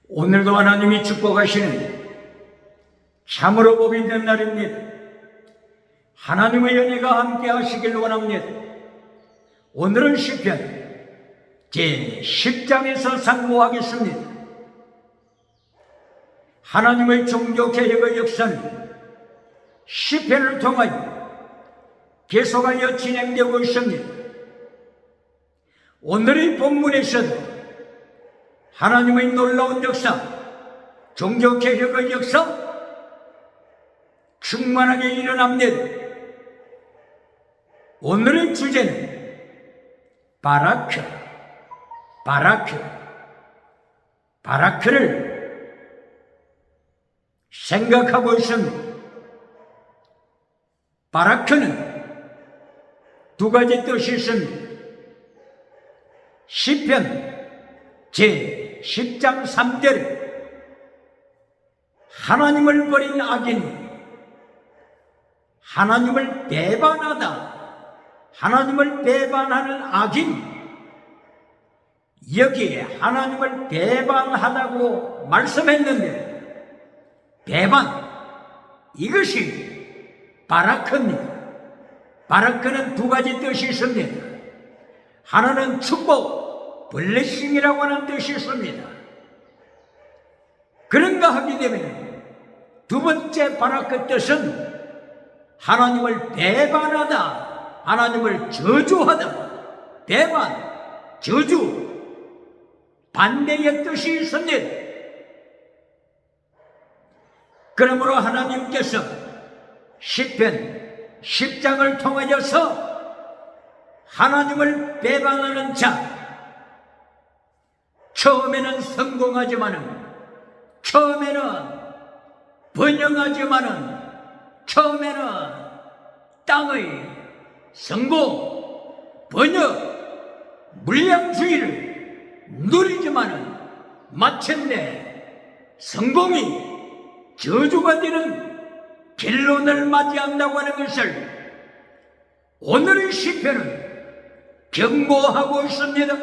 오늘도 하나님이 축복하시는 참으로 복이 있는 날입니다. 하나님의 은혜가 함께 하시길 원합니다. 오늘은 시편 제10장에서 상고하겠습니다. 하나님의 종교개혁의 역사는 시편을 통하여 계속하여 진행되고 있습니다. 오늘의 본문에서도 하나님의 놀라운 역사, 종교개혁의 역사 충만하게 일어납니다. 오늘의 주제는 바라크를 생각하고 있습니다. 바라크는 두 가지 뜻이 있습니다. 시편 제10장 3절에 하나님을 버린 악인이 하나님을 배반하다, 하나님을 배반하는 악인, 여기에 하나님을 배반하다고 말씀했는데 배반, 이것이 바라크입니다. 바라크는 두 가지 뜻이 있습니다. 하나는 축복, 블레싱이라고 하는 뜻이 있습니다. 그런가 하게 되면 두 번째 바라크 뜻은 하나님을 배반하다, 하나님을 저주하다, 배반, 저주, 반대의 뜻이 있습니다. 그러므로 하나님께서 시편 10장을 통하여서 하나님을 배반하는 자, 처음에는 성공하지만은, 처음에는 번영하지만은, 처음에는 땅의 성공, 번역, 물량주의를 누리지만은 마침내 성공이 저주가 되는 결론을 맞이한다고 하는 것을 오늘의 시편은 경고하고 있습니다.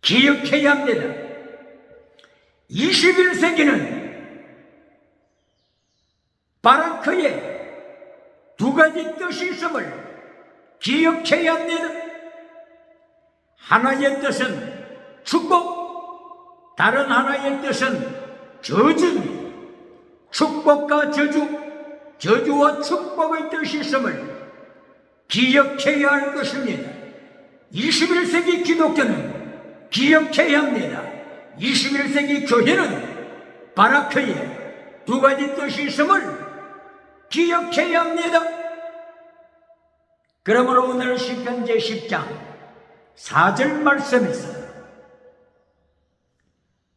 기억해야 합니다. 21세기는 바라크의 두 가지 뜻이 있음을 기억해야 합니다. 하나의 뜻은 축복, 다른 하나의 뜻은 저주입니다. 축복과 저주, 저주와 축복의 뜻이 있음을 기억해야 할 것입니다. 21세기 기독교는 기억해야 합니다. 21세기 교회는 바라크의 두 가지 뜻이 있음을 기억해야 합니다. 그러므로 오늘 시편 제10장 4절 말씀에서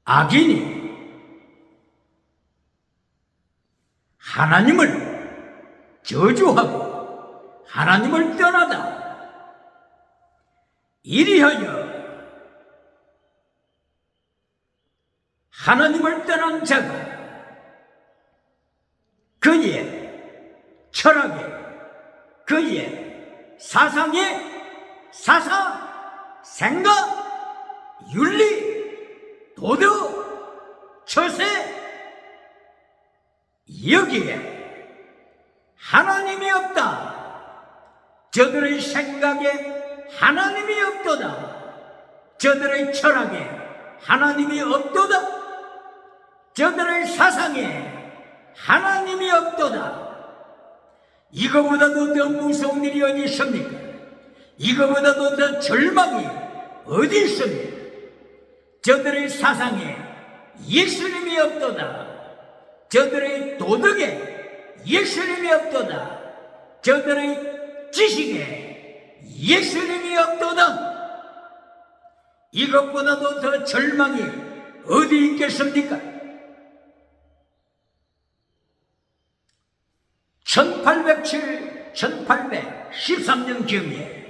악인이 하나님을 저주하고 하나님을 떠나다, 이리하여 하나님을 떠난 자가 그의 철학에, 그의 사상에, 생각, 윤리, 도덕, 처세, 여기에 하나님이 없다. 저들의 생각에 하나님이 없도다. 저들의 철학에 하나님이 없도다. 저들의 사상에 하나님이 없도다. 이거보다도 더 무서운 일이 어디 있습니까? 이거보다도 더 절망이 어디 있습니까? 저들의 사상에 예수님이 없도다. 저들의 도덕에 예수님이 없도다. 저들의 지식에 예수님이 없도다. 이것보다도 더 절망이 어디 있겠습니까? 1813년경에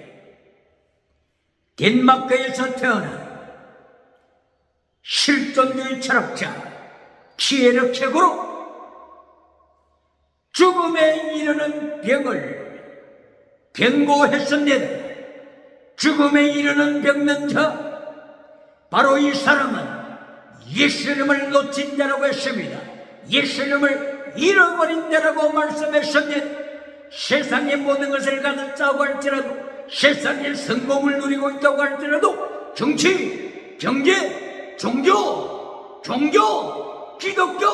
덴마크에서 태어난 실존주의 철학자 피에르 케고로 죽음에 이르는 병을 경고했습니다. 죽음에 이르는 병든 자, 바로 이 사람은 예수님을 놓친 자라고 했습니다. 예수님을 잃어버린 자라고 말씀했습니다. 세상의 모든 것을 가졌다고 할지라도, 세상의 성공을 누리고 있다고 할지라도, 정치, 경제, 종교, 기독교,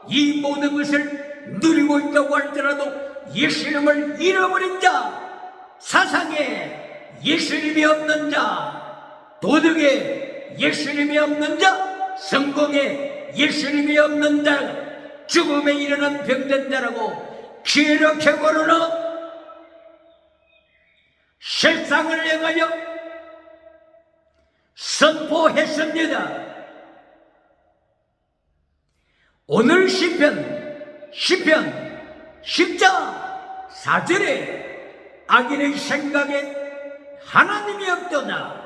이 모든 것을 누리고 있다고 할지라도 예수님을 잃어버린 자, 사상에 예수님이 없는 자, 도덕에 예수님이 없는 자, 성공에 예수님이 없는 자, 죽음에 이르는 병든 자라고 기록해고로는 세상을 향하여 선포했습니다. 오늘 시편 10장 4절에 악인의 생각에 하나님이 없도다,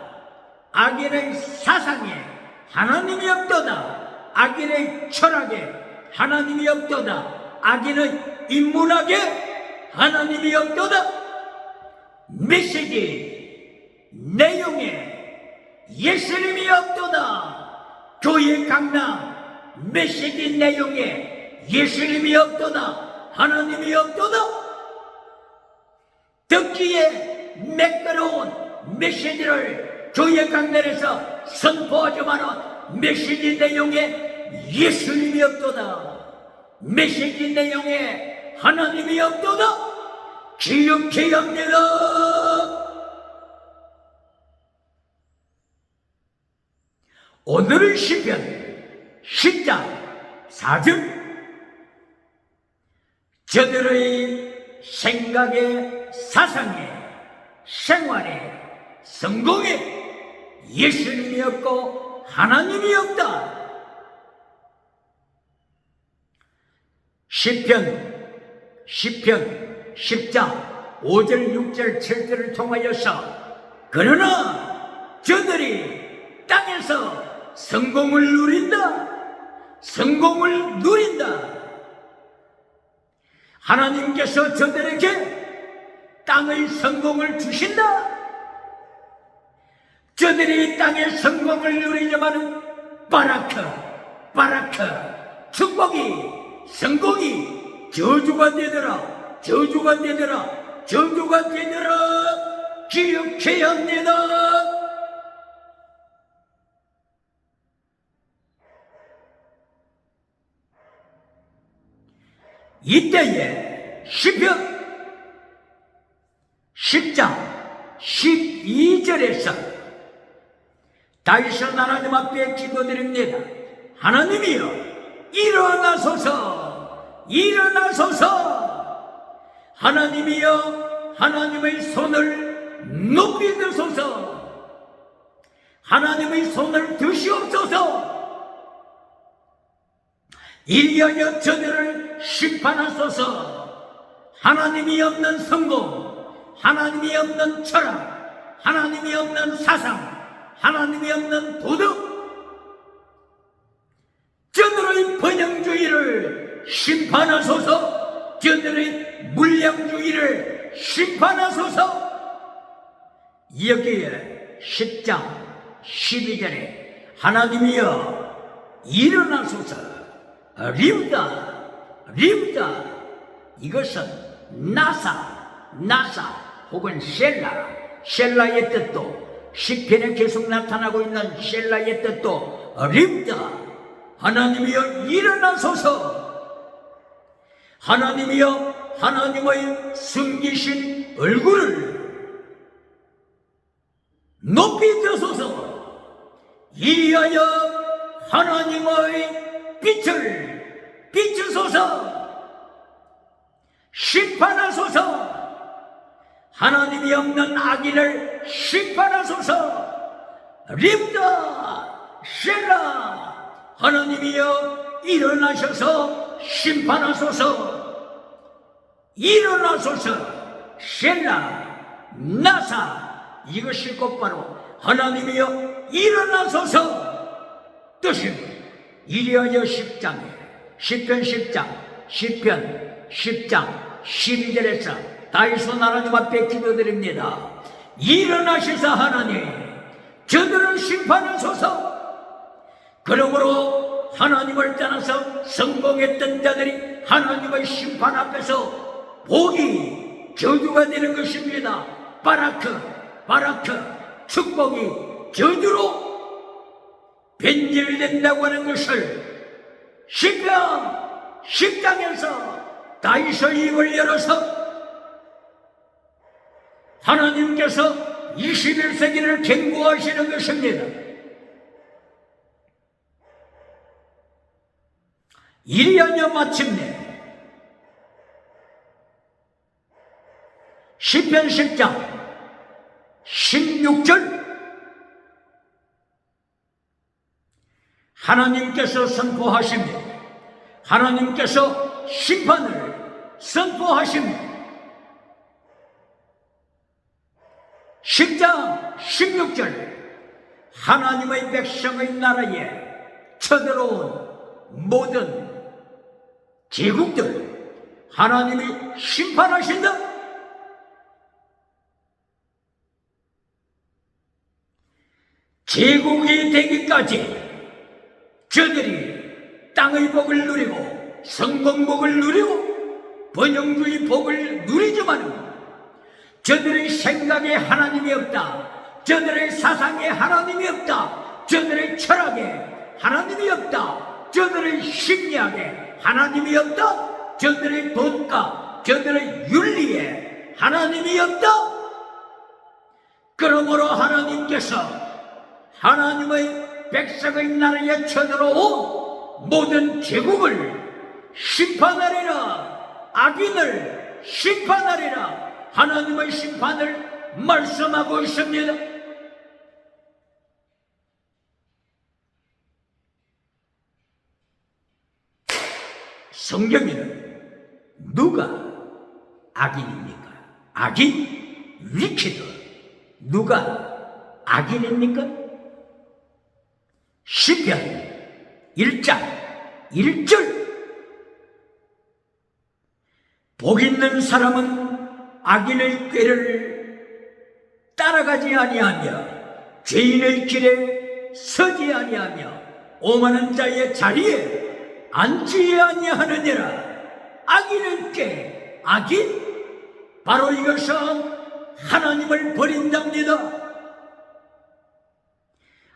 악인의 사상에 하나님이 없도다, 악인의 철학에 하나님이 없도다, 악인의 인문학에 하나님이 없도다. 메시지 내용에 예수님이 없도다. 교회 강남 메시지 내용에 예수님이 없도다, 하나님이 없도다. 듣기에 매끄러운 메시지를 교회 강단에서 선포하지만은 메시지 내용에 예수님이 없도다, 메시지 내용에 하나님이 없도다. 기억해야 합니다. 오늘의 시편 10장 4절, 저들의 생각에, 사상에, 생활에, 성공에 예수님이 없고 하나님이 없다. 시편 10장 5절, 6절, 7절을 통하여서 그러나 저들이 땅에서 성공을 누린다. 하나님께서 저들에게 땅의 성공을 주신다. 저들이 땅의 성공을 누리지만은 바라크, 축복이, 성공이 저주가 되더라. 기억해야 합니다. 이때에 시편 10장 12절에서 다윗은 하나님 앞에 기도드립니다. 하나님이여, 일어나소서. 하나님이여, 하나님의 손을 높이 드소서. 하나님의 손을 드시옵소서. 이리하여 저들을 심판하소서. 하나님이 없는 성공, 하나님이 없는 철학, 하나님이 없는 사상, 하나님이 없는 도덕, 저들의 번영주의를 심판하소서. 저들의 물량주의를 심판하소서. 여기에 10장 12절에 하나님이여, 일어나소서. 리우다, 이것은 나사 혹은 셀라의 뜻도, 시편에 계속 나타나고 있는 셀라의 뜻도 리우다. 하나님이여, 일어나소서. 하나님이여, 하나님의 숨기신 얼굴을 높이 드소서. 이리하여 하나님의 빛을 비추소서. 심판하소서. 하나님이 없는 악인을 심판하소서. 림다 셀라. 하나님이여, 일어나셔서 심판하소서. 일어나소서. 셀라 나사, 이것이 곧바로 하나님이여, 일어나소서 뜻입니다. 이리하여 10장 10장 12절에서 다윗은 하나님 앞에 기도드립니다. 일어나시사 하나님, 저들을 심판하소서. 그러므로 하나님을 떠나서 성공했던 자들이 하나님의 심판 앞에서 복이 저주가 되는 것입니다. 바라크 축복이 저주로 변질된다고 하는 것을 시편 10장에서 다윗의 입을 열어서 하나님께서 21세기를 경고하시는 것입니다. 이리하여 마침내 시편 10장 16절 하나님께서 선포하십니다. 하나님께서 심판을 선포하십니다. 10장 16절 하나님의 백성의 나라에 쳐들어온 모든 제국들 하나님이 심판하신다. 제국이 되기까지 저들이 땅의 복을 누리고 성공복을 누리고 번영주의 복을 누리지만 저들의 생각에 하나님이 없다. 저들의 사상에 하나님이 없다. 저들의 철학에 하나님이 없다. 저들의 심리학에 하나님이 없다. 저들의 돈가, 저들의 윤리에 하나님이 없다. 그러므로 하나님께서 하나님의 백성의 나라에 쳐들어온 모든 제국을 심판하리라. 악인을 심판하리라. 하나님의 심판을 말씀하고 있습니다. 성경에는 누가 악인입니까? 악인? 위키드. 누가 악인입니까? 시편 1장 1절 복 있는 사람은 악인의 꾀를 따라가지 아니하며 죄인의 길에 서지 아니하며 오만한 자의 자리에 앉지 아니하느니라. 악인의 꾀, 악인? 바로 이것은 하나님을 버린 자입니다.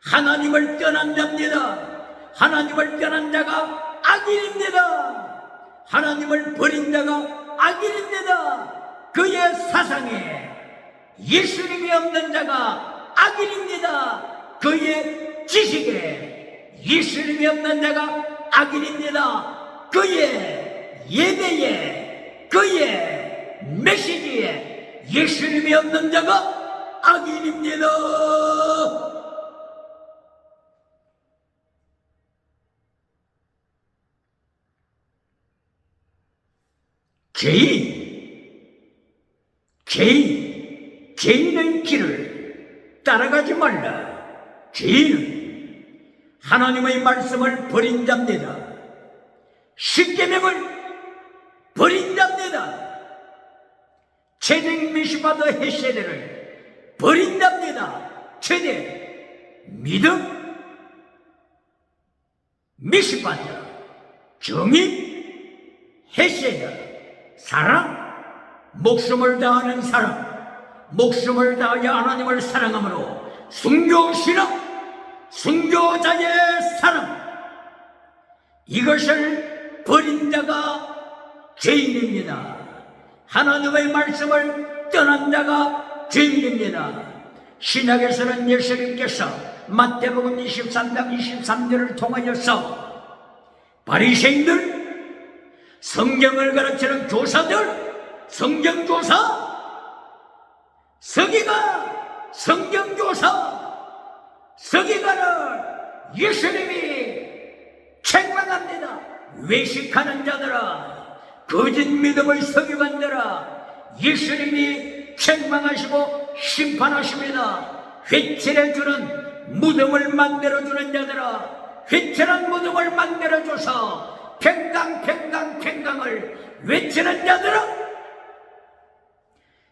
하나님을 떠난 자입니다. 하나님을 떠난 자가 악인입니다. 하나님을 버린 자가 악인입니다. 그의 사상에 예수님이 없는 자가 악인입니다. 그의 지식에 예수님이 없는 자가 악인입니다. 그의 예배에, 그의 메시지에 예수님이 없는 자가 악인입니다. 죄인의 길을 따라가지 말라. 죄인은 하나님의 말씀을 버린 자입니다. 십계명을 버린 자입니다. 최대 미시바드 헤세드를 버린 자입니다. 최대 믿음, 미시바드, 정의, 헤세드, 사랑, 목숨을 다하는 사랑, 목숨을 다하여 하나님을 사랑함으로 순교신앙, 순교자의 사랑, 이것을 버린 자가 죄인입니다. 하나님의 말씀을 떠난 자가 죄인입니다. 신약에서는 예수님께서 마태복음 23장 23절을 통하여서 바리새인들, 성경을 가르치는 교사들, 성경교사, 서기가, 성경교사, 서기가를 예수님이 책망합니다. 외식하는 자들아, 거짓 믿음의 서기관들아, 예수님이 책망하시고 심판하십니다. 회칠해주는 무덤을 만들어주는 자들아, 회칠한 무덤을 만들어줘서 팽강을 외치는 자들아,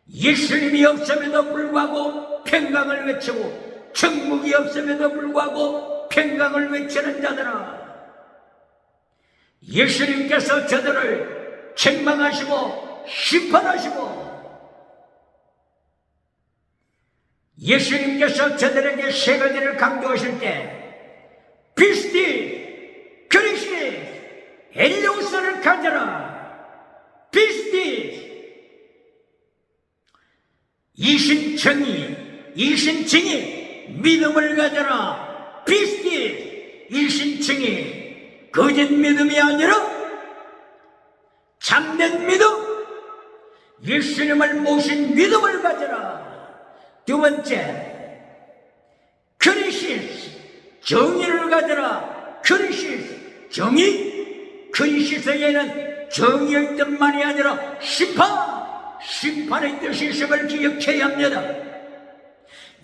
예수님이 없음에도 불구하고 팽강을 외치고 정묵이 없음에도 불구하고 평강을 외치는 자들아, 예수님께서 저들을 책망하시고 심판하시고 예수님께서 저들에게 세 가지를 강조하실 때 비스티, 그리시, 엘리오스를 가져라. 비스티, 이신증이 믿음을 가져라. 비스티, 이신증이 거짓 믿음이 아니라 참된 믿음, 예수님을 모신 믿음을 가져라. 두 번째, 크리시스, 정의를 가져라. 크리시스, 정의. 크리시스에는 정의의 뜻만이 아니라 심판의 뜻이 있음을 기억해야 합니다.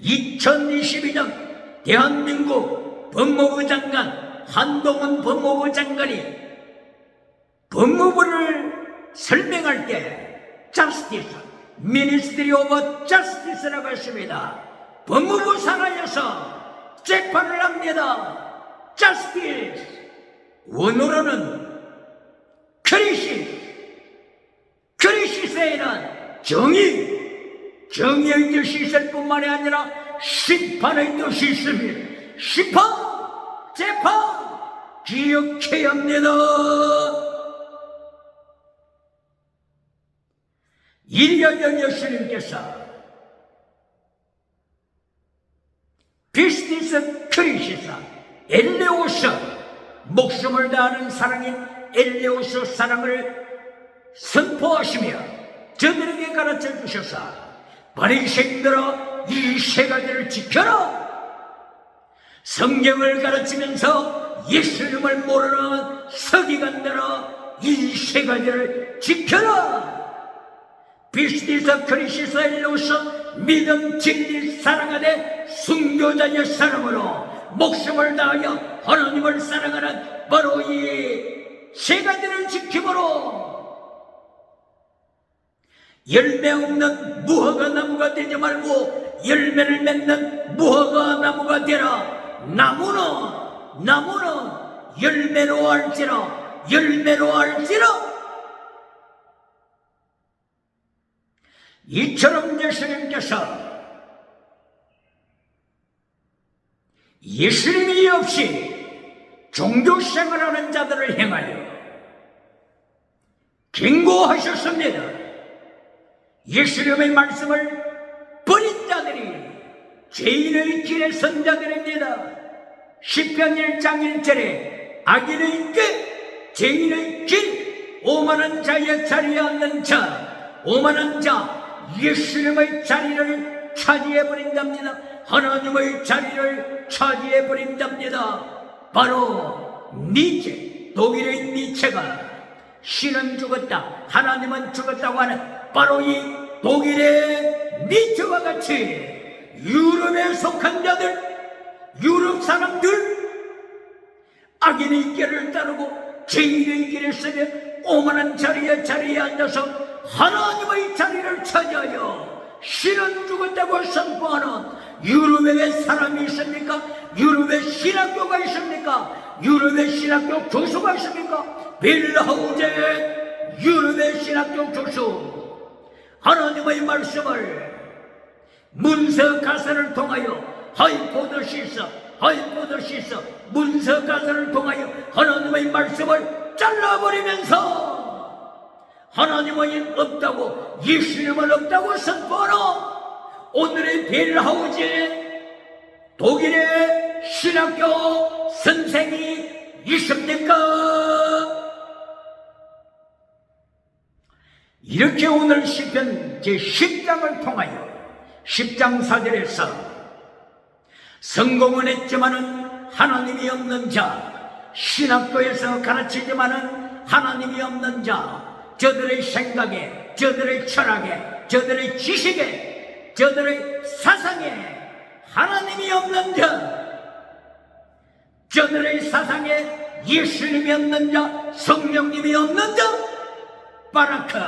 2022년 대한민국 법무부 장관 한동훈 법무부 장관이 법무부를 설명할 때 Justice, Ministry of Justice라고 했습니다. 법무부 산하에서 재판을 합니다. Justice, 원어로는 크리시스에는 정의의 뜻이 있을 뿐만이 아니라 심판의 뜻이 있습니다. 심판, 재판 기억해야 합니다. 1년 전 예수님께서 비스티스, 크리시스, 엘레오스, 목숨을 다하는 사랑인 엘레오스 사랑을 선포하시며 저들에게 가르쳐 주셔서 바리새인들아, 이 세 가지를 지켜라. 성경을 가르치면서 예수님을 모르는 서기관들아, 이 세 가지를 지켜라. 비스티스, 크리시스, 엘레오스, 믿음, 진리, 사랑하되 순교자의 사랑으로 목숨을 다하여 하나님을 사랑하는 바로 이 세 가지를 지킴으로 열매 없는 무화과 나무가 되지 말고 열매를 맺는 무화과 나무가 되라. 나무는 열매로 할지라. 이처럼 예수님께서 예수님이 없이 종교생활하는 자들을 향하여 경고하셨습니다. 예수님의 말씀을 버린 자들이 죄인의 길에 선 자들입니다. 시편 1장 1절에 악인의 길, 죄인의 길, 오만한 자의 자리에 앉는 자, 오만한 자, 예수님의 자리를 차지해버린답니다. 하나님의 자리를 차지해버린답니다. 바로 니체, 독일의 니체가 신은 죽었다, 하나님은 죽었다고 하는 바로 이 독일의 니체와 같이 유럽에 속한 자들, 유럽 사람들, 악인의 길을 따르고 죄인의 길을 쓰며 오만한 자리에 앉아서 하나님의 자리를 차지하여 신은 죽었다고 선포하는 유럽에 사람이 있습니까? 유럽에 신학교가 있습니까? 유럽에 신학교 교수가 있습니까? 빌하우제 유럽의 신학교 교수, 하나님의 말씀을 문서 가설을 통하여 하이포드시스 문서 가설을 통하여 하나님의 말씀을 잘라버리면서 하나님은 없다고, 예수님은 없다고 선포하는 오늘의 빌하우제 독일의 신학교 선생이 있습니까? 이렇게 오늘 시편 제10장을 통하여 10장 4절에서 성공은 했지만은 하나님이 없는 자, 신학교에서 가르치지만은 하나님이 없는 자, 저들의 생각에, 저들의 철학에, 저들의 지식에, 저들의 사상에 하나님이 없는 자, 저들의 사상에 예수님이 없는 자, 성령님이 없는 자, 바라크,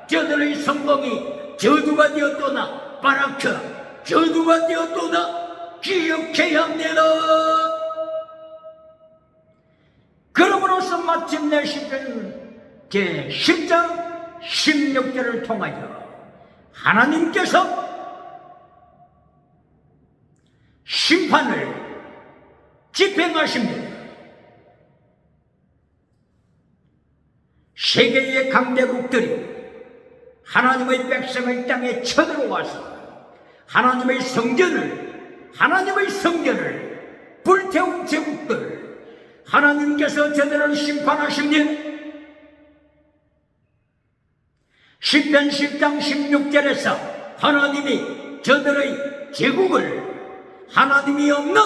저들의 성공이 저주가 되었도다. 바라크, 저주가 되었도다. 기억해야 합니다. 그러므로서 마침내 시편 제10장 16절을 통하여 하나님께서 심판을 집행하십니다. 세계의 강대국들이 하나님의 백성의 땅에 쳐들어와서 하나님의 성전을 불태운 제국들, 하나님께서 저들을 심판하십니다. 시편 10장 16절에서 하나님이 저들의 제국을 하나님이 없는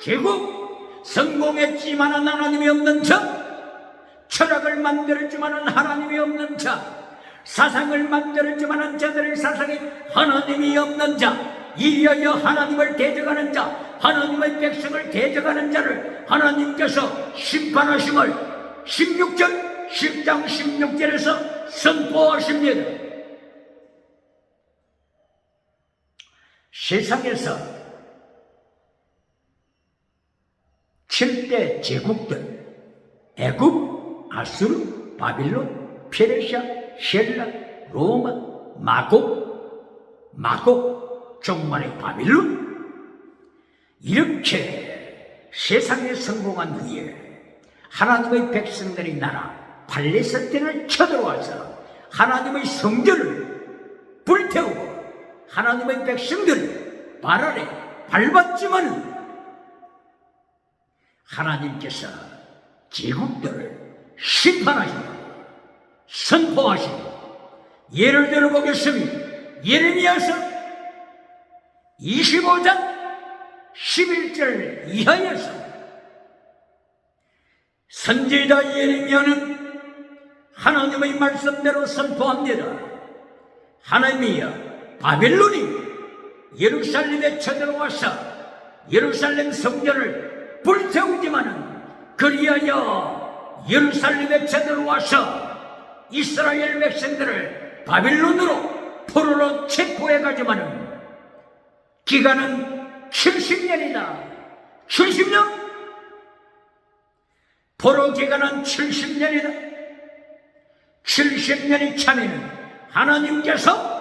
제국, 성공했지만은 하나님이 없는 자, 철학을 만들었지만은 하나님이 없는 자, 사상을 만들었지만은 저들의 사상에 하나님이 없는 자, 이리하여 하나님을 대적하는 자, 하나님의 백성을 대적하는 자를 하나님께서 심판하심을 10장 16절에서 선포하십니다. 세상에서 7대 제국들, 애굽, 아수르, 바빌론, 페르시아, 헬라, 로마, 마곡, 종말의 바빌론, 이렇게 세상에 성공한 후에 하나님의 백성들이 나라 팔레스타인을 쳐들어와서 하나님의 성전을 불태우고 하나님의 백성들 발 아래 밟았지만 하나님께서 제국들을 심판하십니다. 선포하십니다. 예를 들어 보겠습니다. 예레미야서 25장 11절 이하에서 선지자 예레미야는 하나님의 말씀대로 선포합니다. 하나님이여, 바벨론이 예루살렘에 쳐들어와서 예루살렘 성전을 불태우지만은 그리하여 예루살렘에 쳐들어와서 이스라엘 백성들을 바빌론으로 포로로 체포해가지만은 기간은 70년이다. 70년? 포로 기간은 70년이다. 70년이 차면은 하나님께서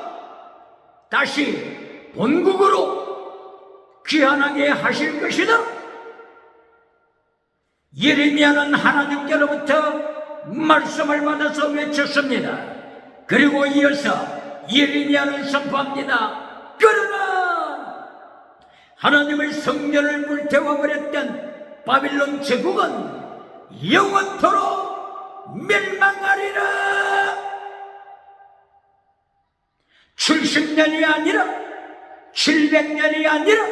다시 본국으로 귀환하게 하실 것이다. 예레미야는 하나님께로부터 말씀을 받아서 외쳤습니다. 그리고 이어서 예레미야는 선포합니다. 그러나 하나님의 성전을 불태워버렸던 바빌론 제국은 영원토록 멸망하리라. 70년이 아니라 700년이 아니라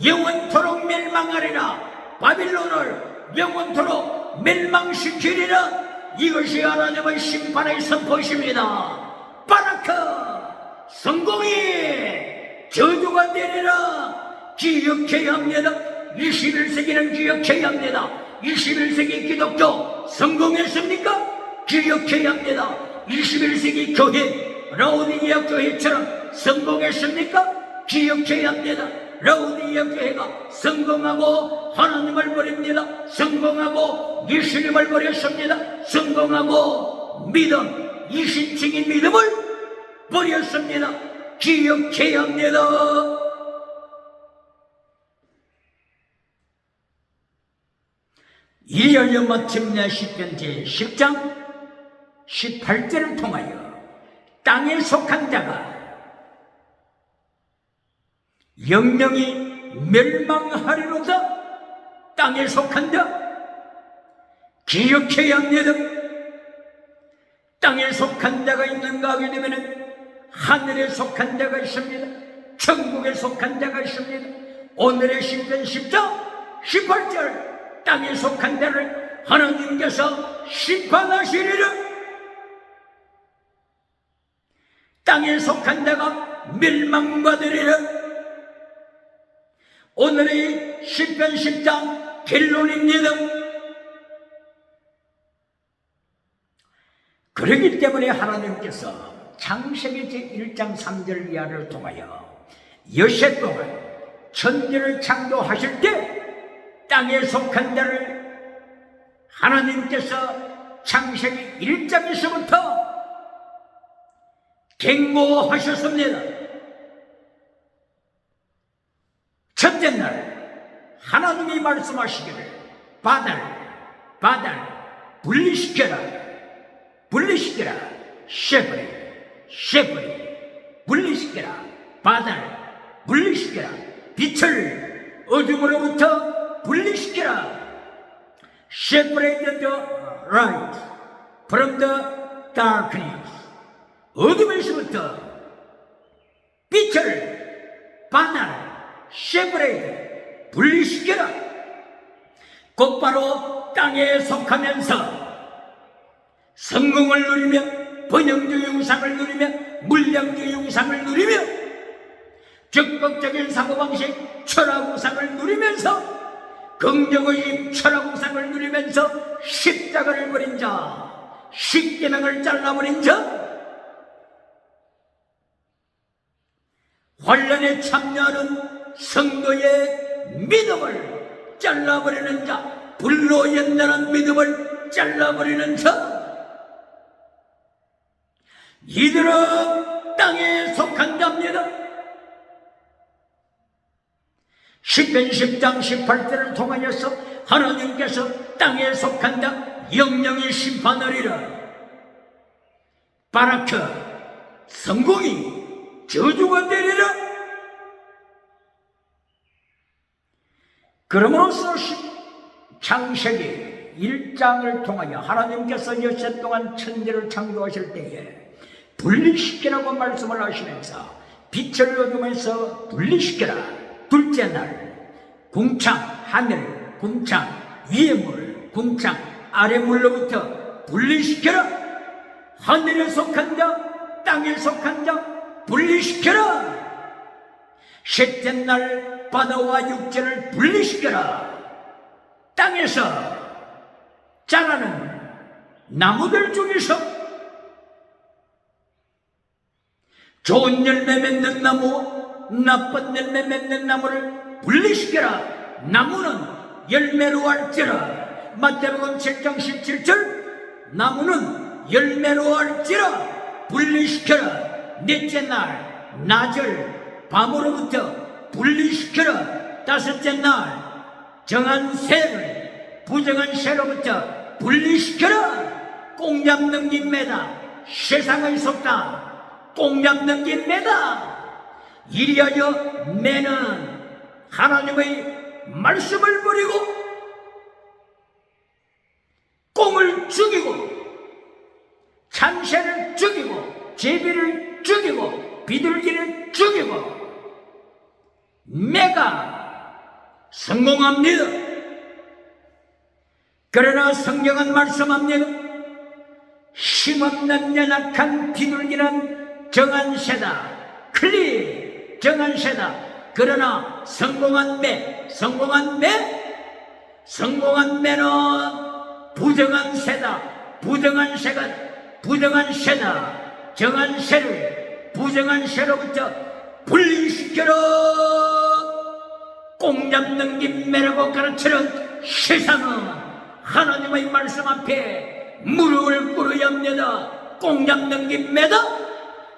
영원토록 멸망하리라. 바빌론을 영원토록 멸망시키리라. 이것이 하나님의 심판의 선포십니다. 바라카, 성공이 저주가 되리라. 기억해야 합니다. 21세기는 기억해야 합니다. 21세기 기독교 성공했습니까? 기억해야 합니다. 21세기 교회, 라오디게아 교회처럼 성공했습니까? 기억해야 합니다. 라오디게아 교회가 성공하고 하나님을 버립니다. 성공하고 예수님을 버렸습니다. 성공하고 믿음, 이신칭인 믿음을 버렸습니다. 기억해야 합니다. 이리하여 마침내 시편 제10장 18절을 통하여 땅에 속한 자가 영영이 멸망하리로다. 땅에 속한 자 기억해야 합니다. 땅에 속한 자가 있는가 하게 되면 하늘에 속한 자가 있습니다. 천국에 속한 자가 있습니다. 오늘의 시편 10장 18절 땅에 속한 자를 하나님께서 심판하시리라. 땅에 속한 자가 멸망받으리라. 오늘의 시편 10장 결론입니다. 그렇기 때문에 하나님께서 창세기 제1장 3절 이하를 통하여 여세 동안 천지를 창조하실 때 땅에 속한 자를 하나님께서 창세기 1장에서부터 경고하셨습니다. 첫째 날 하나님이 말씀하시기를 바다를 분리시켜라, 쉐퍼리 분리시켜라, 바다를 분리시켜라, 빛을 어둠으로부터 분리시켜라. Separate the light from the darkness. 어둠에서부터 빛을, 바다를 separate, 분리시켜라. 곧바로 땅에 속하면서 성공을 누리며 번영주 영상을 누리며 물량주 영상을 누리며 적극적인 사고방식 철학우상을 누리면서 긍정의식 철학우상을 누리면서 십자가를 버린 자, 십계명을 잘라버린 자, 환란에 참여하는 성도의 믿음을 잘라버리는 자, 불로 연단한 믿음을 잘라버리는 자, 이들은 땅에 속한 자입니다. 시편 10장 18절을 통하여서 하나님께서 땅에 속한 자 영영이 심판하리라. 바라크, 성공이 저주가 되리라. 그러므로서 창세기 1장을 통하여 하나님께서 여섯 동안 천지를 창조하실 때에 분리시키라고 말씀을 하시면서 빛을 어둠에서 분리시켜라. 둘째 날 궁창 하늘, 궁창 위의 물, 궁창 아래 물로부터 분리시켜라. 하늘에 속한 자, 땅에 속한 자 분리시켜라. 셋째 날 바다와 육지를 분리시켜라. 땅에서 자라는 나무들 중에서 좋은 열매 맺는 나무, 나쁜 열매 맺는 나무를 분리시켜라. 나무는 열매로 할지라. 마태복음 7장 17절 나무는 열매로 할지라 분리시켜라. 넷째 날 낮을 밤으로부터 분리시켜라. 다섯째 날 정한 새를 부정한 새로부터 분리시켜라. 꽁 잡는 김매다. 세상의 속다. 꽁 잡는 김매다. 이리하여 매는 하나님의 말씀을 버리고 꽁을 죽이고 참새를 죽이고 제비를 죽이고 비둘기를 죽이고 매가 성공합니다. 그러나 성경은 말씀합니다. 힘없는 연약한 비둘기는 정한 새다. 클리 정한 새다. 그러나 성공한 매는 부정한 새다. 부정한 새다. 정한 새를 부정한 새로부터 분리시켜라. 꽁 잡는 김매라고 가르치는 세상은 하나님의 말씀 앞에 무릎을 꿇어야 합니다. 꽁 잡는 김매다.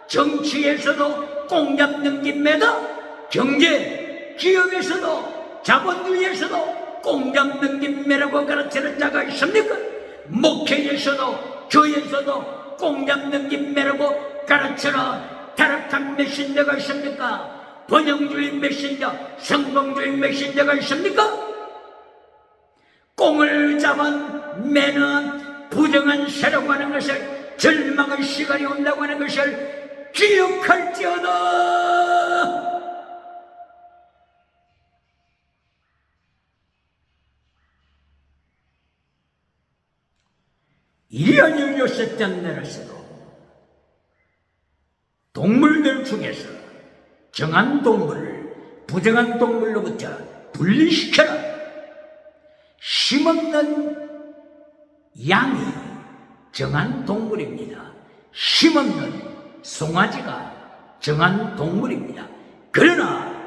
정치에서도 꽁 잡는 김매다. 경제, 기업에서도 자본주의에서도 꽁 잡는 김매라고 가르치는 자가 있습니까? 목회에서도 교회에서도 꽁 잡는 김매라고 가르치는 타락한 메신저가 있습니까? 번영주의 메신저, 성공주의 메신저가 있습니까? 꽁을 잡은 매는 부정한 새라고 하는 것을, 절망의 시간이 온다고 하는 것을 기억할지어다. 이리하여 요셉 장내에서도 동물들 중에서 정한 동물을 부정한 동물로부터 분리시켜라. 힘없는 양이 정한 동물입니다. 힘없는 송아지가 정한 동물입니다. 그러나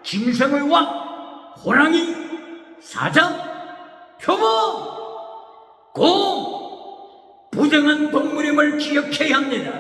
짐승의 왕, 호랑이, 사자, 표범, 곰, 부정한 동물임을 기억해야 합니다.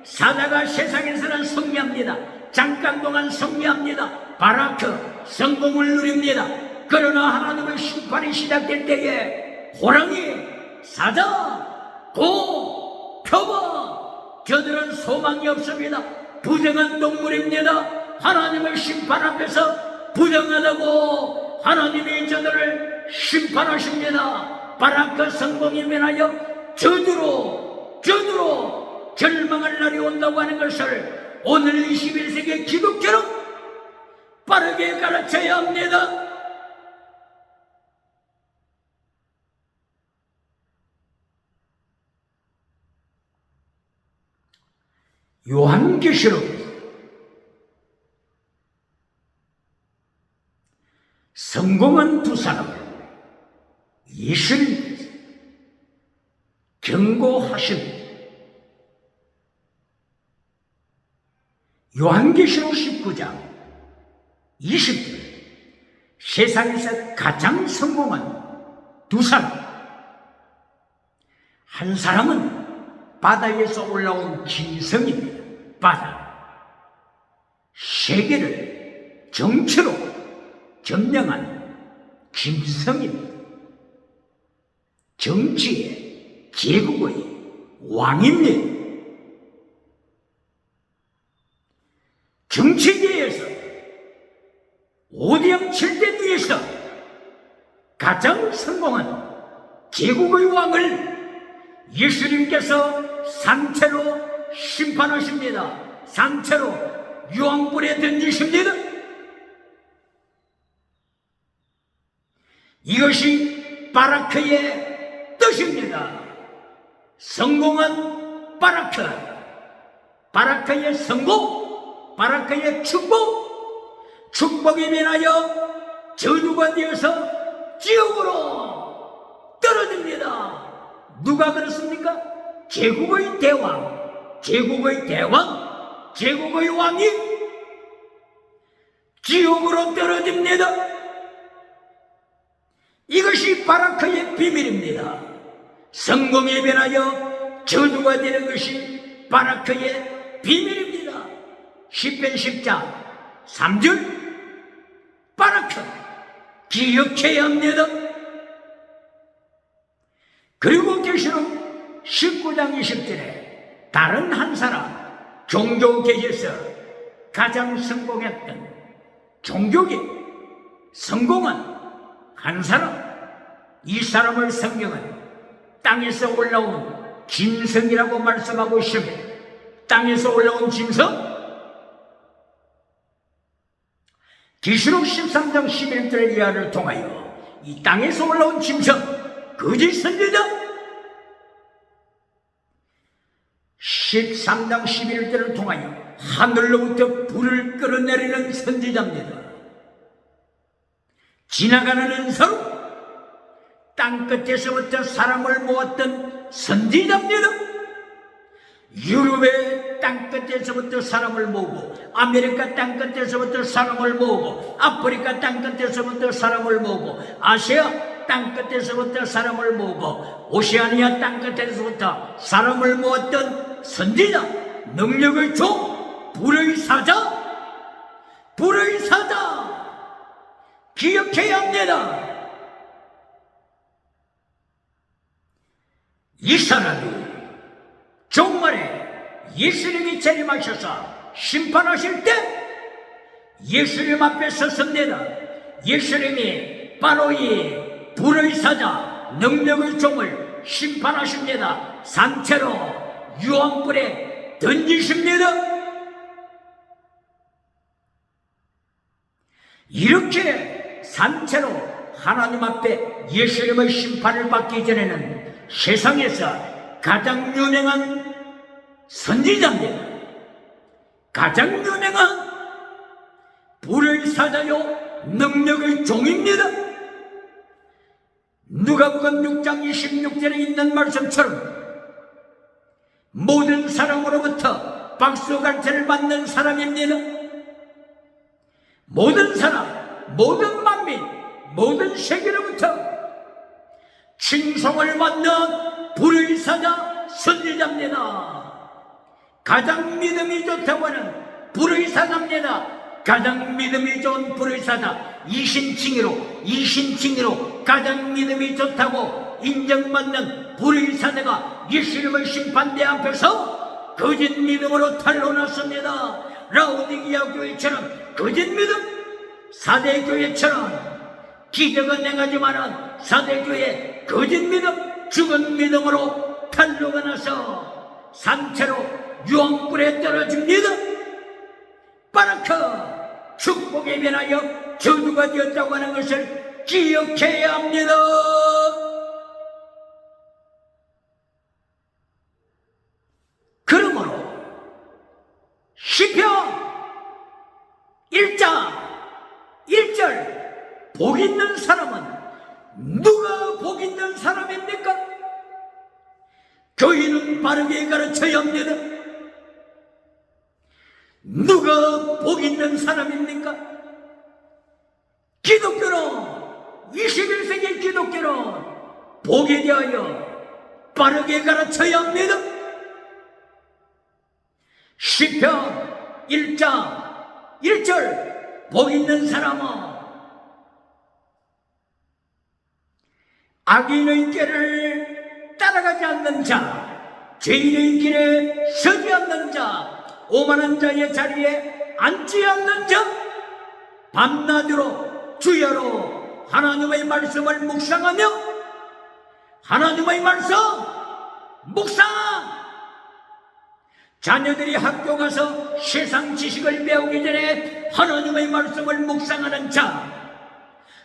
사자가 세상에서는 승리합니다. 잠깐 동안 승리합니다. 바라크, 성공을 누립니다. 그러나 하나님의 심판이 시작될 때에 호랑이, 사자, 곰, 표범, 저들은 소망이 없습니다. 부정한 동물입니다. 하나님의 심판 앞에서 부정하다고 하나님이 저들을 심판하십니다. 바라크 성공이 면하여 저주로 절망할 날이 온다고 하는 것을 오늘 21세기 기독교는 빠르게 가르쳐야 합니다. 요한계시록 성공한 두 사람을 예수님께서 경고하십니다. 요한계시록 19장 20절 세상에서 가장 성공한 두 사람, 한 사람은 바다에서 올라온 짐승입니다. 바다, 세계를 정치로 점령한 짐승입니다. 정치의 제국의 왕입니다. 정치계에서 오대양 7대 뒤에서 가장 성공한 제국의 왕을 예수님께서 산채로 심판하십니다. 산채로 유황불에 던지십니다. 이것이 바라크의 뜻입니다. 성공한 바라크, 바라크의 성공, 바라크의 축복, 축복이 면하여 저주가 되어서 지옥으로 떨어집니다. 누가 그렇습니까? 제국의 대왕, 제국의 대왕, 제국의 왕이 지옥으로 떨어집니다. 이것이 바라크의 비밀입니다. 성공에 변하여 저주가 되는 것이 바라크의 비밀입니다. 시편 10장 3절 바라크 기억해야 합니다. 그리고 계시록 19장 20절에 다른 한 사람 종교계에서 가장 성공했던 종교계 성공한 한 사람, 이 사람을 성경은 땅에서 올라온 짐승이라고 말씀하고 있습니다. 땅에서 올라온 짐승? 계시록 13장 11절 이하를 통하여 이 땅에서 올라온 짐승, 거짓 선지자 13장 11절을 통하여 하늘로부터 불을 끌어내리는 선지자입니다. 지나가는 은사로 땅끝에서부터 사람을 모았던 선지자입니다. 유럽의 땅끝에서부터 사람을 모으고, 아메리카 땅끝에서부터 사람을 모으고, 아프리카 땅끝에서부터 사람을 모으고, 아시아 땅끝에서부터 사람을 모으고, 오세아니아 땅끝에서부터 사람을 모았던 선지자, 능력의 종, 불의 사자, 불의 사자 기억해야 합니다. 이 사람이 종말에 예수님이 재림하셔서 심판하실 때 예수님 앞에 섰습니다. 예수님이 바로 이 불의 사자, 능력의 종을 심판하십니다. 산채로 유황불에 던지십니다. 이렇게 산채로 하나님 앞에 예수님의 심판을 받기 전에는 세상에서 가장 유명한 선지자입니다. 가장 유명한 불의 사자요 능력의 종입니다. 누가복음 6장 26절에 있는 말씀처럼 모든 사람으로부터 박수갈채를 받는 사람입니다. 모든 사람, 모든 만민, 모든 세계로부터 칭송을 받는 불의사자 선지자입니다. 가장 믿음이 좋다고 하는 불의사자입니다. 가장 믿음이 좋은 불의사자, 이신칭의로 가장 믿음이 좋다고 인정받는 불의사자가 예수님의 심판대 앞에서 거짓 믿음으로 탄로났습니다. 라오디게아 교회처럼 거짓 믿음, 사대교회처럼 기적은 행하지만은 사대교회 거짓 믿음, 죽은 믿음으로 탄로가 나서 산채로 유황불에 떨어집니다. 바라크 축복에 변하여 저주가 되었다고 하는 것을 기억해야 합니다. 그러므로 시편 1장 1절 복 있는 사람은 누가 복 있는 사람입니까? 교회는 바르게 가르쳐야 합니다. 누가 복 있는 사람입니까? 기독교는 21세기 기독교는 복에 대하여 바르게 가르쳐야 합니다. 시편 1장 1절 복 있는 사람은 악인의 길을 따라가지 않는 자, 죄인의 길에 서지 않는 자, 오만한 자의 자리에 앉지 않는 자, 밤낮으로 주야로 하나님의 말씀을 묵상하며 하나님의 말씀 묵상, 자녀들이 학교 가서 세상 지식을 배우기 전에 하나님의 말씀을 묵상하는 자,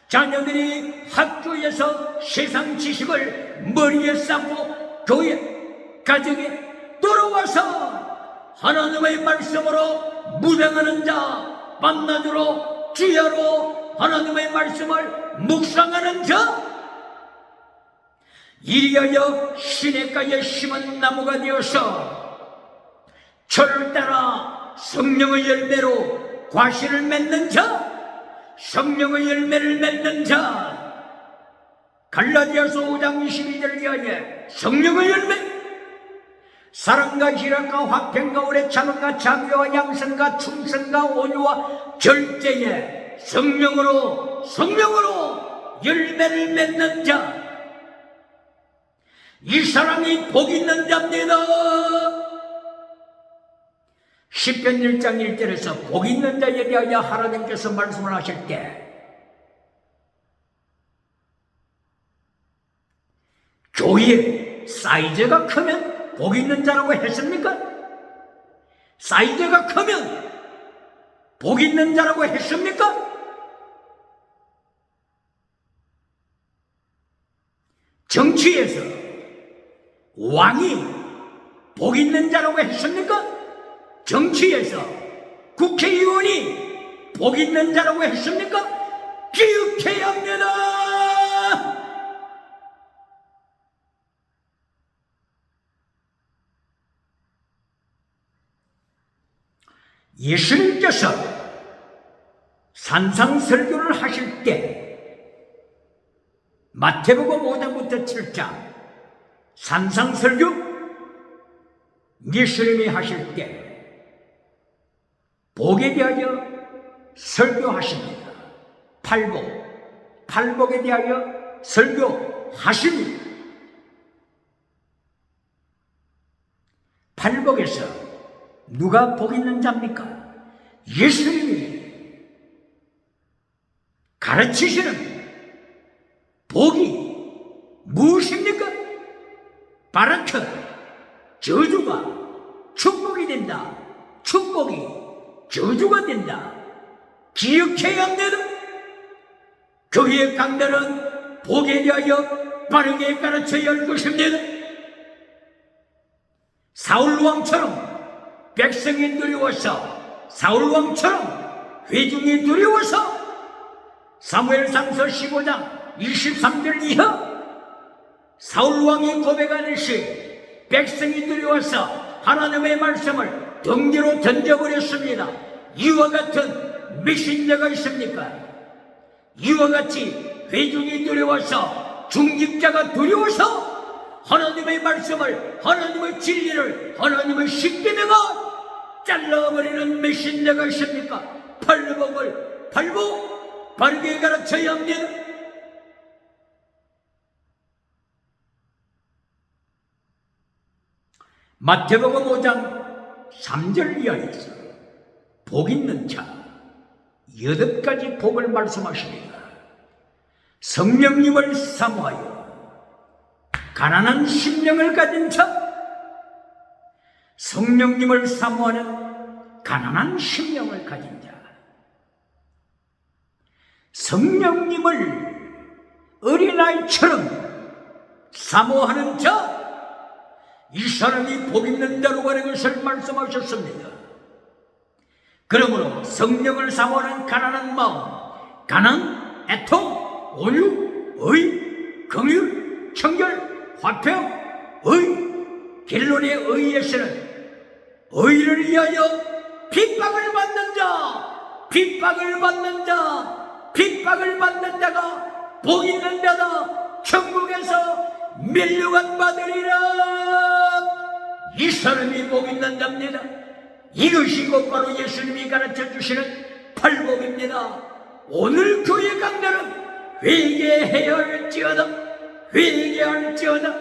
자녀들이 학교에서 세상 지식을 머리에 쌓고 교회, 가정에 돌아와서 하나님의 말씀으로 묵상하는 자, 밤낮으로 주야로 하나님의 말씀을 묵상하는 자, 이리하여 시냇가에 심은 나무가 되어서 철을 따라 성령의 열매로 과실을 맺는 자, 성령의 열매를 맺는 자, 갈라디아서 5장 22절 이하에 성령의 열매, 사랑과 희락과 화평과 오래 참음과 자비와 양선과 충성과 온유와 절제에 성령으로 열매를 맺는 자, 이 사람이 복 있는 자입니다. 시편 1장 1절에서 복 있는 자에 대하여 하나님께서 말씀을 하실 때 교회 사이즈가 크면 복 있는 자라고 했습니까? 사이즈가 크면 복 있는 자라고 했습니까? 정치에서 왕이 복 있는 자라고 했습니까? 정치에서 국회의원이 복 있는 자라고 했습니까? 기억해야 합니다. 예수님께서 산상설교를 하실 때 마태복음 5장부터 7장 산상설교 예수님이 하실 때 복에 대하여 설교하십니다. 팔복에 대하여 설교하십니다. 팔복에서 누가 복 있는 자입니까? 예수님이 가르치시는 복이 무엇입니까? 바라크, 저주가 축복이 된다. 축복이 저주가 된다. 기억해야 합니다. 교회의 강단은 복에 대하여 바르게 가르쳐야 할 것입니다. 사울왕처럼 백성이 두려워서, 사울왕처럼 회중이 두려워서 사무엘상서 15장 23절 이하 사울왕이 고백하듯이 백성이 두려워서 하나님의 말씀을 덩기로 던져버렸습니다. 이와 같은 메신저가 있습니까? 이와 같이 회중이 두려워서, 중직자가 두려워서 하나님의 말씀을, 하나님의 진리를, 하나님의 십계명을 잘라버리는 메신저가 있습니까? 팔복을 바르게 가르쳐야 합니다. 마태복음 5장 3절 이하에서 복 있는 자 8가지 복을 말씀하십니다. 성령님을 사모하여 가난한 심령을 가진 자, 성령님을 사모하는 가난한 심령을 가진 자, 성령님을 어린아이처럼 사모하는 자, 이 사람이 복 있는 자로 가는 것을 말씀하셨습니다. 그러므로 성령을 사모하는 가난한 마음, 가난, 애통, 온유, 의, 긍휼, 청결, 화평, 의, 결론의 의에서는 의를 위하여 핍박을 받는 자, 핍박을 받는 자, 핍박을 받는 자가 복 있는 자다. 천국에서 멸류관 받으리라. 이 사람이 복 있는 자입니다. 이것이 곧바로 예수님이 가르쳐 주시는 팔복입니다. 오늘 교회 강단은 회개해야 할지어다, 회개할지어다.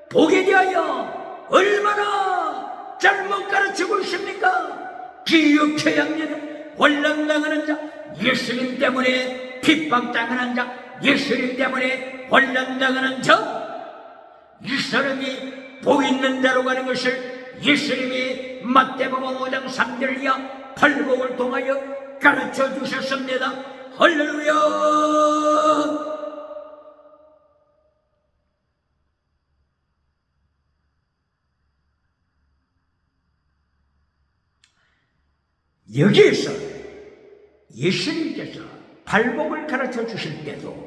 복에 대하여 얼마나 잘못 가르치고 있습니까? 기억해야 합니다. 환난당하는 자, 예수님 때문에 핍박당하는 자, 예수님 때문에 환난당하는 자, 이 사람이 복 있는 자로 가는 것을 예수님이 마태복음 5장 3절 이하 팔복을 통하여 가르쳐 주셨습니다. 할렐루야. 여기에서 예수님께서 팔복을 가르쳐 주실 때도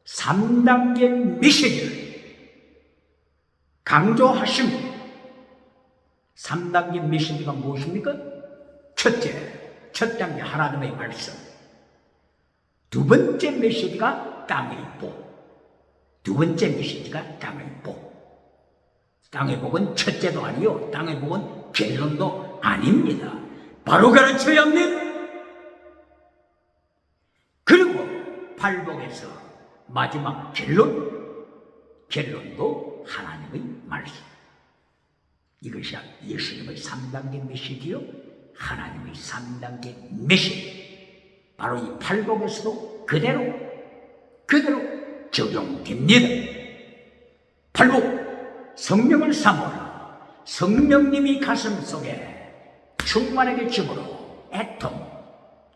3단계 메시지를 강조하십니다. 3단계 메시지가 무엇입니까? 첫 단계 하나님의 말씀, 두 번째 메시지가 땅의 복, 두 번째 메시지가 땅의 복. 땅의 복은 첫째도 아니요, 땅의 복은 결론도 아닙니다. 바로 가르쳐야 합니다. 그리고 팔복에서 마지막 결론도 하나님의 말씀. 이것이 예수님의 3단계 메시지요, 하나님의 3단계 메시지. 바로 이 팔복에서도 그대로 적용됩니다. 팔복, 성령을 사모하라. 성령님이 가슴 속에 충만하게 집으로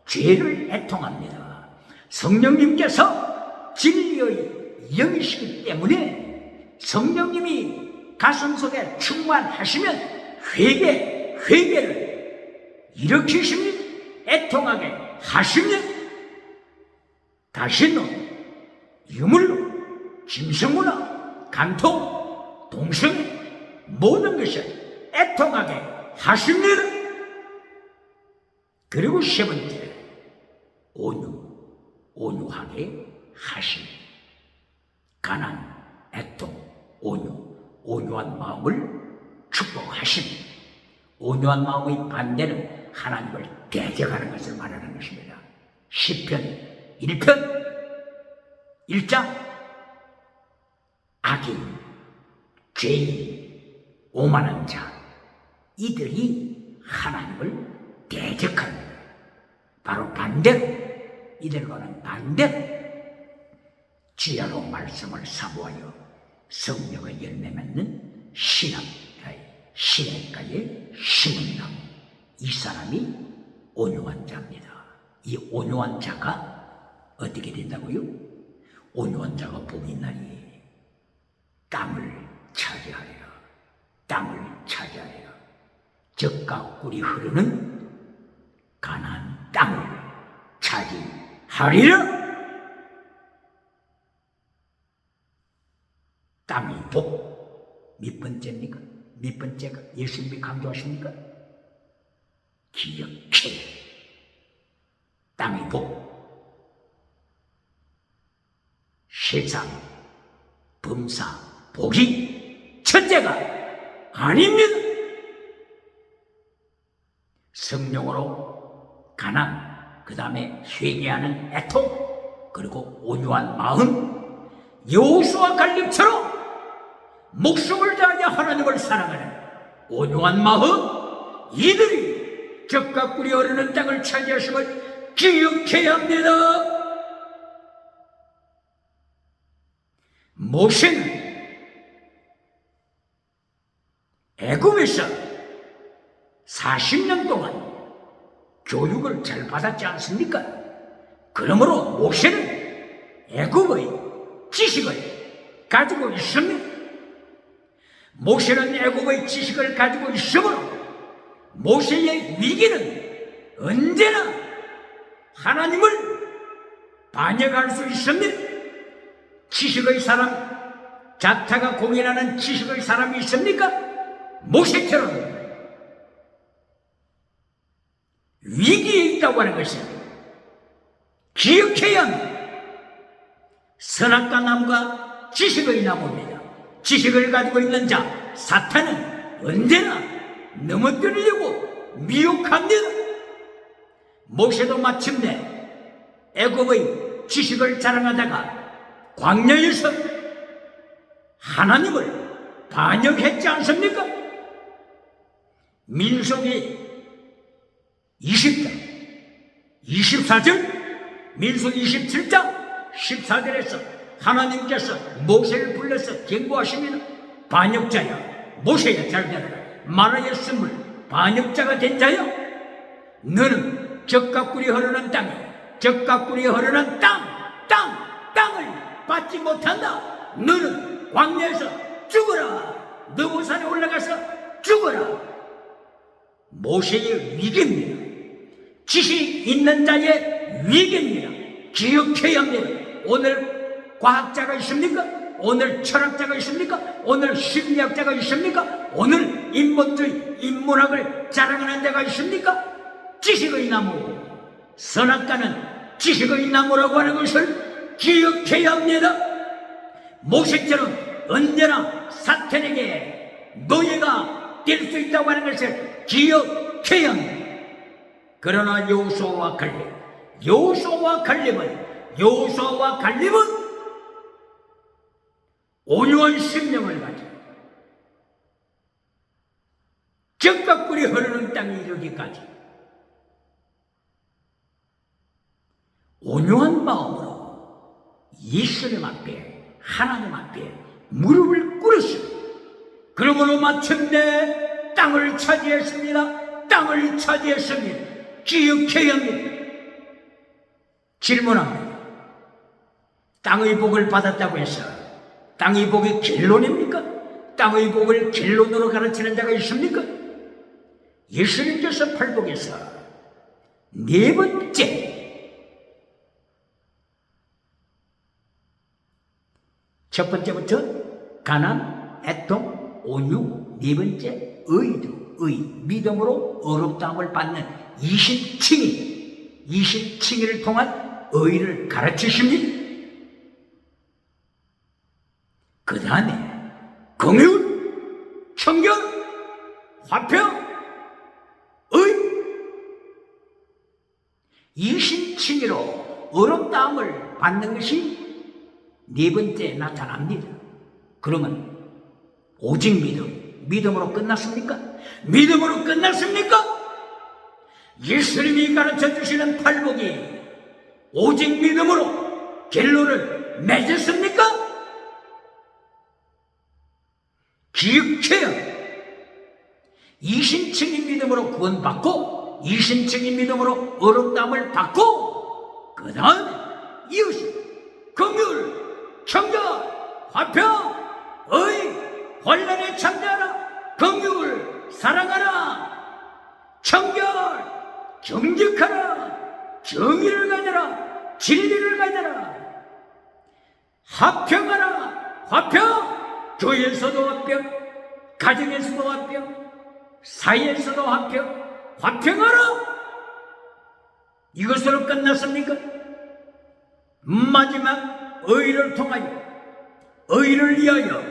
죄를 애통합니다. 성령님께서 진리의 영이시기 때문에 성령님이 가슴속에 충만하시면 회개를 일으키시면, 애통하게 하시면 다시는 유물로, 짐승문화, 간통, 동성 모든 것을 애통하게 하십니다. 그리고 세 번째, 온유하게 하십니다. 가난, 애통, 온유한 마음을 축복하십니다. 온유한 마음의 반대는 하나님을 대적하는 것을 말하는 것입니다. 시편 1편 1장, 악인, 죄인, 오만한 자, 이들이 하나님을 대적합니다. 바로 반대로, 이들과는 반대로 지혜로 말씀을 사모하여 성령의 열매 맺는 신앙가의 심은 나무, 이 사람이 온유한 자입니다. 이 온유한 자가 어떻게 된다고요? 온유한 자가 복이 있나니 땅을 차지하리라. 젖과 꿀이 흐르는 가나안 땅을 차지하리라. 땅의 복, 몇 번째입니까? 몇 번째가 예수님이 강조하십니까? 기억해. 땅의 복. 세상, 범사, 복이 첫째가 아닙니다. 성령으로 가난, 그 다음에 회개하는 애통, 그리고 온유한 마음, 여호수아 갈렙처럼 목숨을 다하여 하나님을 사랑하는 온유한 마음, 이들이 젖과 꿀이 흐르는 땅을 차지하심을 기억해야 합니다. 모세는 애굽에서 40년 동안 교육을 잘 받았지 않습니까? 그러므로 모세는 애굽의 지식을 가지고 있습니다. 모세는 애굽의 지식을 가지고 있으므로 모세의 위기는 언제나 하나님을 반역할 수 있습니다. 지식의 사람, 자타가 공인하는 지식의 사람이 있습니까? 모세처럼 위기에 있다고 하는 것을 기억해야 합니다. 선악과 나무가 지식의 나무입니다. 지식을 가지고 있는 자, 사탄은 언제나 넘어뜨리려고 미혹합니다. 모세도 마침내 애굽의 지식을 자랑하다가 광야에서 하나님을 반역했지 않습니까? 민수기 20장 24절, 민수기 27장 14절에서 하나님께서 모세를 불러서 경고하십니다. 반역자야, 모세야, 잘 들어라. 마라의 쓴물 반역자가 된 자야, 너는 젖과 꿀이 흐르는 땅에, 젖과 꿀이 흐르는 땅을 받지 못한다. 너는 광야에서 죽어라. 느보산에 올라가서 죽어라. 모세의 위기입니다. 지식 있는 자의 위기입니다. 기억해야 합니다. 오늘 과학자가 있습니까? 오늘 철학자가 있습니까? 오늘 심리학자가 있습니까? 오늘 인본주의, 인문학을 자랑하는 자가 있습니까? 지식의 나무, 선악과는 지식의 나무라고 하는 것을 기억해야 합니다. 모세처럼 언제나 사탄에게 노예가 될 수 있다고 하는 것을 기억해야 합니다. 그러나 여호수아와 갈렙은 온유한 심령을 가지고 젖과 꿀이 흐르는 땅에 이르기까지 온유한 마음으로 예수님 앞에, 하나님 앞에 무릎을 꿇었습니다. 그러므로 마침내 땅을 차지했습니다. 땅을 차지했습니다. 기억해야 합니다. 질문합니다. 땅의 복을 받았다고 해서 땅의 복이 결론입니까? 땅의 복을 결론으로 가르치는 자가 있습니까? 예수님께서 팔복에서 네 번째, 첫 번째부터 가난, 애통, 온유, 네 번째 의, 믿음으로 어렵다함을 받는 20층을 통한 의를 가르치십니다. 그 다음에 긍휼, 청결, 화평, 의, 20층으로 어렵다함을 받는 것이 네 번째 나타납니다. 그러면 오직 믿음으로 끝났습니까? 믿음으로 끝났습니까? 예수님이 가르쳐 주시는 팔복이 오직 믿음으로 결론을 맺었습니까? 기억해야 20층인 믿음으로 구원받고 20층인 믿음으로 어렵다함을 받고 그 다음에 이웃이 긍휼, 청결, 화평, 의, 환난에 참여하라. 긍휼을 사랑하라. 청결, 정직하라. 정의를 가져라. 진리를 가져라. 화평하라. 화평, 교회에서도 화평, 가정에서도 화평, 사회에서도 화평, 화평하라. 이것으로 끝났습니까? 마지막 의를 통하여, 의를 위하여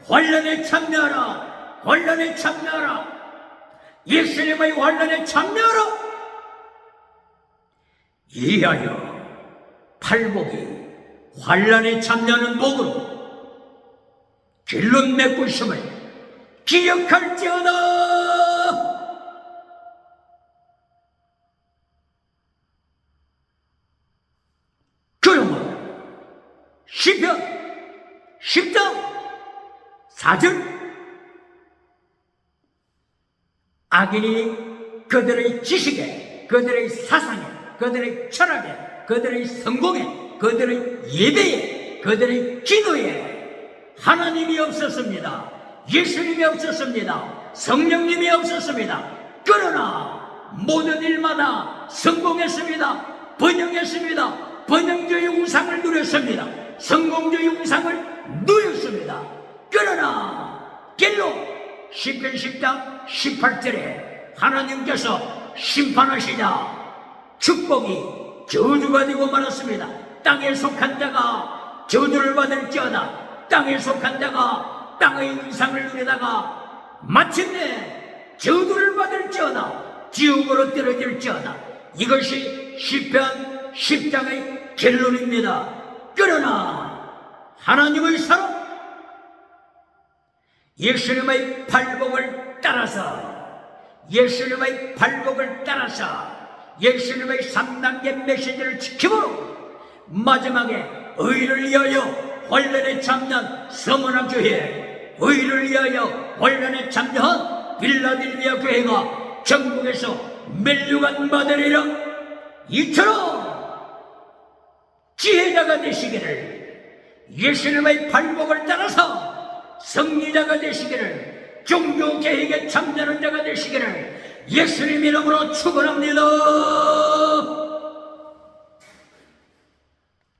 환란에 참여하라. 환란에 참여하라. 예수님의 환란에 참여하라. 이하여 팔복이 환란에 참여하는 복으로 길론 맺고 있음을 기억할지어다. 그러므로 시편 10장 4절 악인이 그들의 지식에, 그들의 사상에, 그들의 철학에, 그들의 성공에, 그들의 예배에, 그들의 기도에 하나님이 없었습니다. 예수님이 없었습니다. 성령님이 없었습니다. 그러나 모든 일마다 성공했습니다. 번영했습니다. 번영주의 우상을 누렸습니다. 성공주의 우상을 누렸습니다. 그러나 겔로 시편 10장 18절에 하나님께서 심판하시자 축복이 저주가 되고 말았습니다. 땅에 속한 자가 저주를 받을지어다. 땅에 속한 자가 땅의 위상을 누리다가 마침내 저주를 받을지어다. 지옥으로 떨어질지어다. 이것이 시편 10장의 결론입니다. 그러나 하나님의 사랑, 예수님의 발복을 따라서, 예수님의 발복을 따라서 예수님의 3단계 메시지를 지키므로 마지막에 의를 위하여 환란에 참여한 서머나 교회, 의를 위하여 환란에 참여한 빌라델비아 교회가 전국에서 멸류관 받으리라. 이처럼 지혜자가 되시기를, 예수님의 발복을 따라서 승리자가 되시기를, 종교 계획에 참여하는 자가 되시기를 예수님 이름으로 축원합니다.